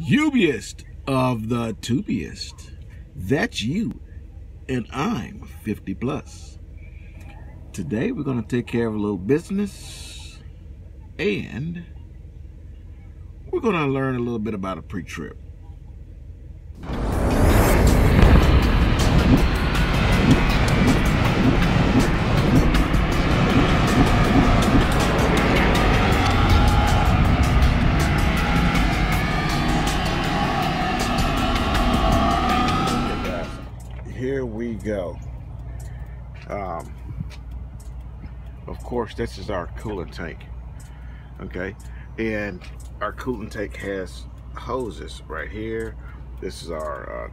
Ubiest of the tubiest. That's you, and I'm 50 plus. Today we're going to take care of a little business, and we're going to learn a little bit about a pre-trip. Here we go. Of course, this is our coolant tank, okay? And our coolant tank has hoses right here. This is our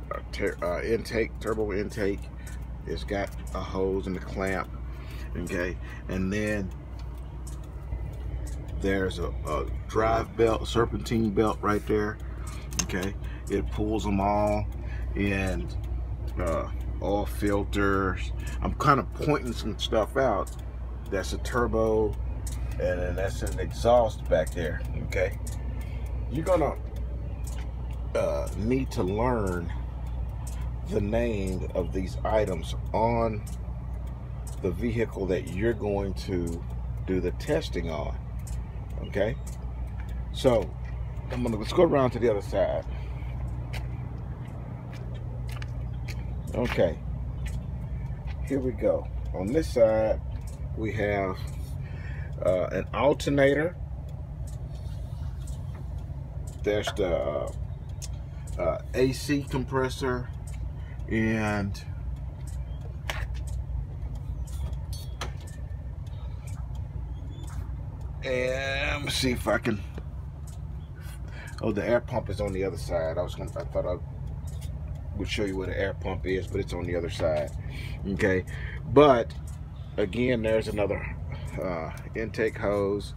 intake, turbo intake. It's got a hose and a clamp, okay? And then there's a drive belt, serpentine belt right there, okay? It pulls them all, and oil filters. I'm kind of pointing some stuff out. That's a turbo, and then that's an exhaust back there, okay? You're gonna need to learn the name of these items on the vehicle that you're going to do the testing on, okay? So let's go around to the other side. Okay, here we go. On this side, we have an alternator. There's the AC compressor, and let me see if I can. Oh, the air pump is on the other side. I thought I would show you where the air pump is, but it's on the other side, okay? But again, there's another intake hose.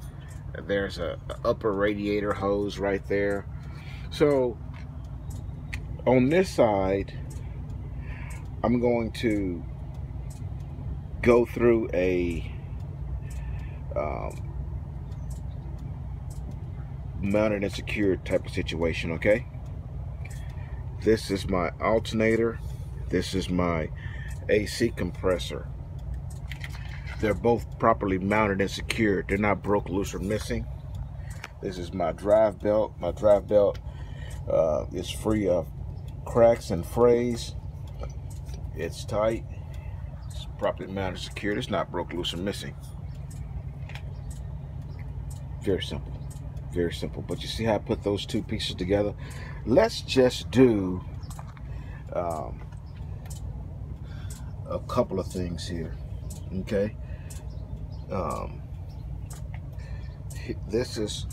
There's a upper radiator hose right there. So on this side, I'm going to go through a mounted and secured type of situation, okay? This is my alternator. This is my AC compressor. They're both properly mounted and secured. They're not broke, loose, or missing. This is my drive belt. My drive belt is free of cracks and frays. It's tight. It's properly mounted and secured. It's not broke, loose, or missing. Very simple. Very simple. But you see how I put those two pieces together? Let's just do a couple of things here, okay? This is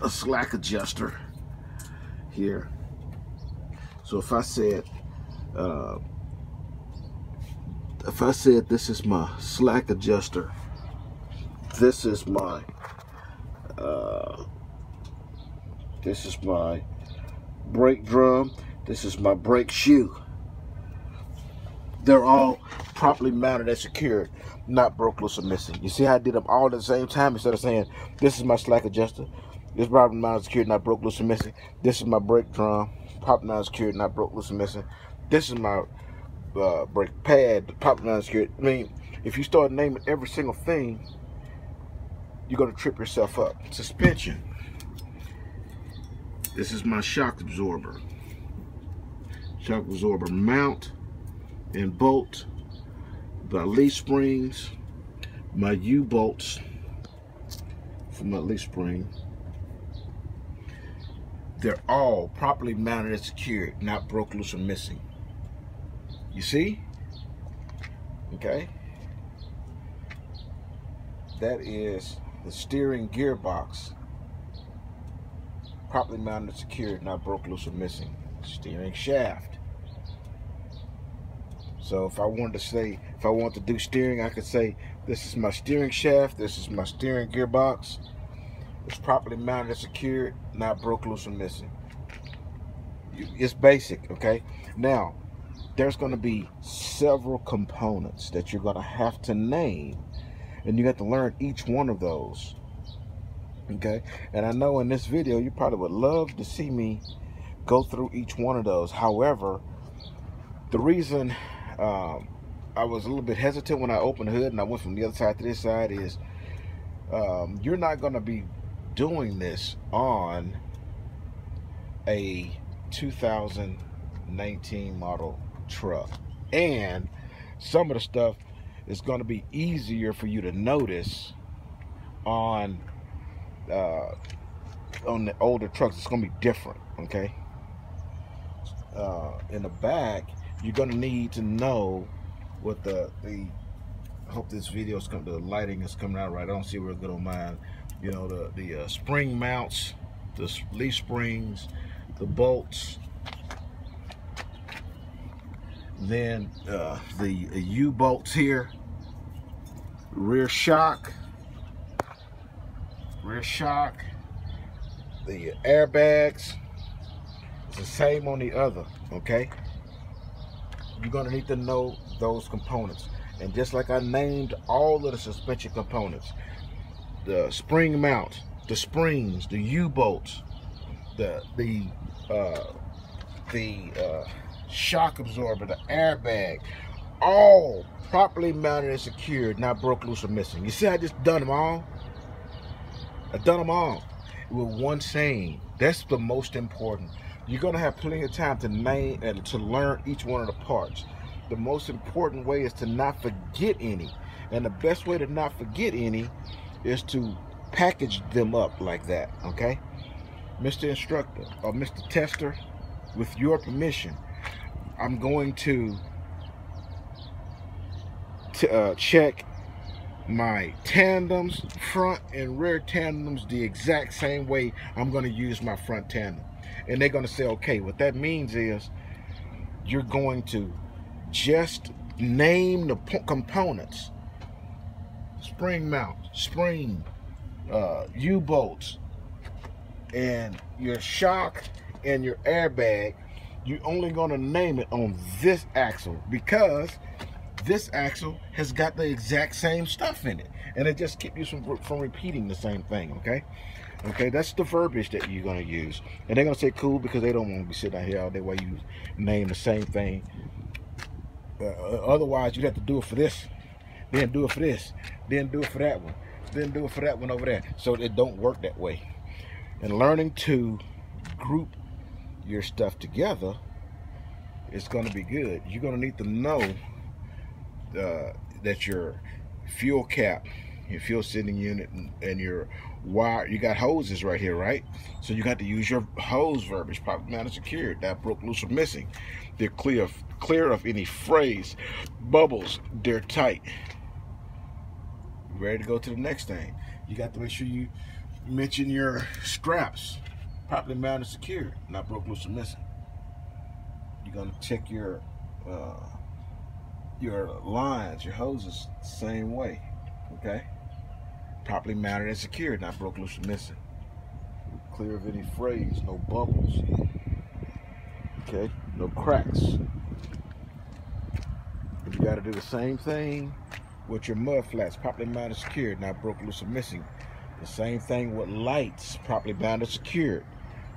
a slack adjuster here. So if I said this is my slack adjuster, this is my brake drum, this is my brake shoe. They're all properly mounted and secured, not broke, loose, or missing. You see how I did them all at the same time instead of saying this is my slack adjuster, this is properly mounted and secured, not broke, loose, or missing. This is my brake drum, properly mounted and secured, not broke, loose, or missing. This is my brake pad, properly mounted and secured. I mean, if you start naming every single thing, you're going to trip yourself up. Suspension. This is my shock absorber. Shock absorber mount and bolt. The leaf springs. My U-bolts for my leaf spring. They're all properly mounted and secured, not broke, loose, or missing. You see? Okay. That is the steering gearbox, properly mounted and secured, not broke, loose, or missing. Steering shaft. So if I wanted to do steering, I could say this is my steering shaft, this is my steering gearbox. It's properly mounted and secured, not broke, loose, or missing. It's basic, okay? Now, there's going to be several components that you're going to have to name, and you have to learn each one of those Okay, and I know in this video you probably would love to see me go through each one of those. However, the reason I was a little bit hesitant when I opened the hood and I went from the other side to this side is you're not going to be doing this on a 2019 model truck, and some of the stuff is going to be easier for you to notice on the older trucks. It's going to be different. Okay, in the back you're going to need to know what the I hope this video is coming, the lighting is coming out right. I don't see real good on mine. You know, the spring mounts, the leaf springs, the bolts, then the U-bolts here, rear shock, the airbags. It's the same on the other. Okay, you're gonna need to know those components, and just like I named all of the suspension components, the spring mount, the springs, the U-bolts, the shock absorber, the airbag, all properly mounted and secured, not broke, loose, or missing. You see, I just done them all. I've done them all with one saying. That's the most important. You're gonna have plenty of time to name and to learn each one of the parts. The most important way is to not forget any, and the best way to not forget any is to package them up like that. Okay, Mr. Instructor or Mr. Tester, with your permission, I'm going to check my tandems, front and rear tandems, the exact same way I'm going to use my front tandem. And they're going to say, okay, what that means is you're going to just name the components: spring mount, spring, U-bolts, and your shock and your airbag. You're only going to name it on this axle, because this axle has got the exact same stuff in it, and it just keeps you from repeating the same thing. Okay, that's the verbiage that you're going to use, and they're going to say cool, because they don't want to be sitting out here all day while you name the same thing. Otherwise, you'd have to do it for this, then do it for this, then do it for that one, then do it for that one over there. So it don't work that way. And learning to group your stuff together is going to be good. You're going to need to know that your fuel cap, your fuel sending unit, and your wire, you got hoses right here, right? So you got to use your hose verbiage: properly mounted, secured, not broke, loose, or missing. They're clear of any frays, bubbles. They're tight. Ready to go to the next thing. You got to make sure you mention your straps: properly mounted, secured, not broke, loose, or missing. You're gonna check your lines, your hoses, same way. Okay, properly mounted and secured, not broke, loose, or missing. Clear of any frays, no bubbles. Okay, no cracks. You got to do the same thing with your mud flats: properly mounted, secured, not broke, loose, or missing. The same thing with lights: properly mounted, secured,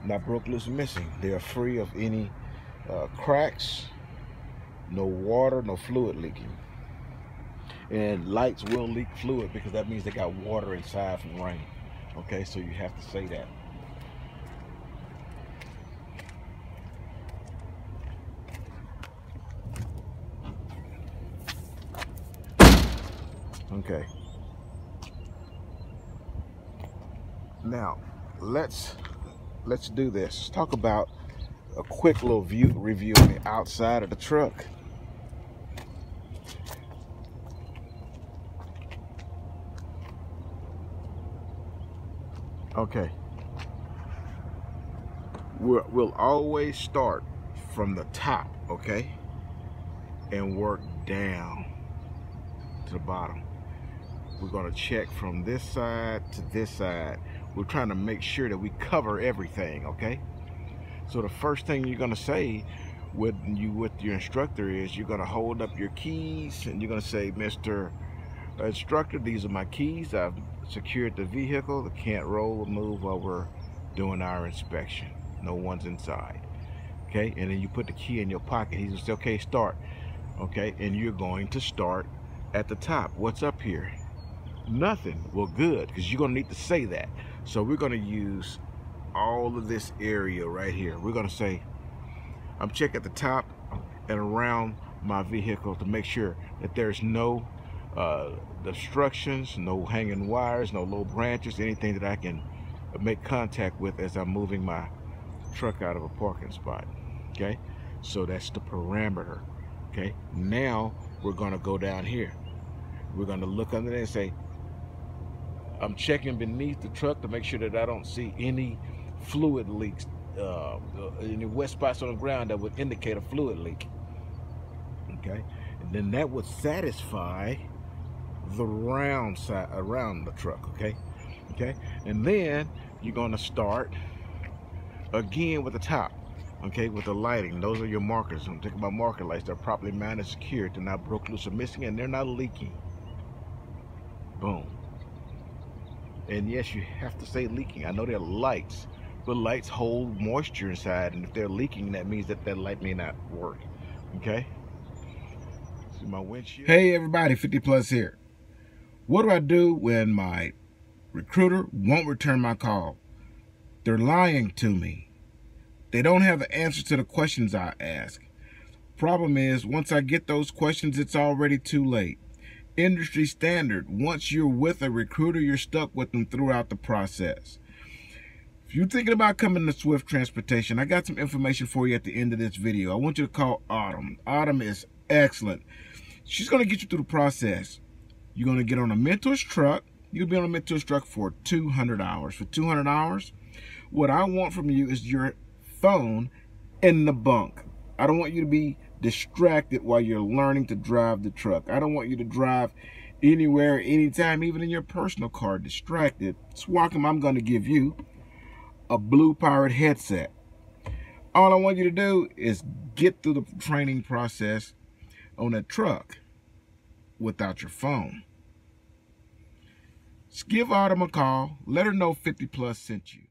not broke, loose, or missing. They are free of any cracks, no water, no fluid leaking. And lights will leak fluid because that means they got water inside from rain. Okay, so you have to say that. Okay. Now let's do this. Let's talk about a quick little review on the outside of the truck. Okay, we'll always start from the top, okay, and work down to the bottom. We're going to check from this side to this side. We're trying to make sure that we cover everything. Okay, so the first thing you're going to say with your instructor is you're going to hold up your keys and you're going to say, Mr. Instructor, these are my keys. I've secured the vehicle. They can't roll or move while we're doing our inspection. No one's inside. Okay, and then you put the key in your pocket. He's gonna say, okay, start. Okay, and you're going to start at the top. What's up here? Nothing. Well, good, because you're gonna need to say that. So we're gonna use all of this area right here. We're gonna say, I'm checking at the top and around my vehicle to make sure that there's no obstructions, no hanging wires, no low branches, anything that I can make contact with as I'm moving my truck out of a parking spot. Okay, so that's the parameter. Okay, now we're gonna go down here. We're gonna look under there and say, I'm checking beneath the truck to make sure that I don't see any fluid leaks, any wet spots on the ground that would indicate a fluid leak. Okay, and then that would satisfy the round side around the truck. Okay, and then you're gonna start again with the top. Okay, with the lighting. Those are your markers. I'm thinking about marker lights. They're properly mounted, secured. They're not broke loose or missing, and they're not leaking. Boom. And yes, you have to say leaking. I know they're lights, but lights hold moisture inside, and if they're leaking, that means that that light may not work. Okay. See my windshield. Hey everybody, 50 Plus here. What do I do when my recruiter won't return my call? They're lying to me. They don't have the answer to the questions I ask. Problem is, once I get those questions, it's already too late. Industry standard, once you're with a recruiter, you're stuck with them throughout the process. If you're thinking about coming to Swift Transportation, I got some information for you at the end of this video. I want you to call Autumn. Autumn is excellent. She's going to get you through the process. You're going to get on a mentor's truck. You'll be on a mentor's truck for 200 hours. For 200 hours, what I want from you is your phone in the bunk. I don't want you to be distracted while you're learning to drive the truck. I don't want you to drive anywhere, anytime, even in your personal car, distracted. Swackum, I'm going to give you a Blue Pirate headset. All I want you to do is get through the training process on that truck without your phone. Just give Autumn a call. Let her know 50 Plus sent you.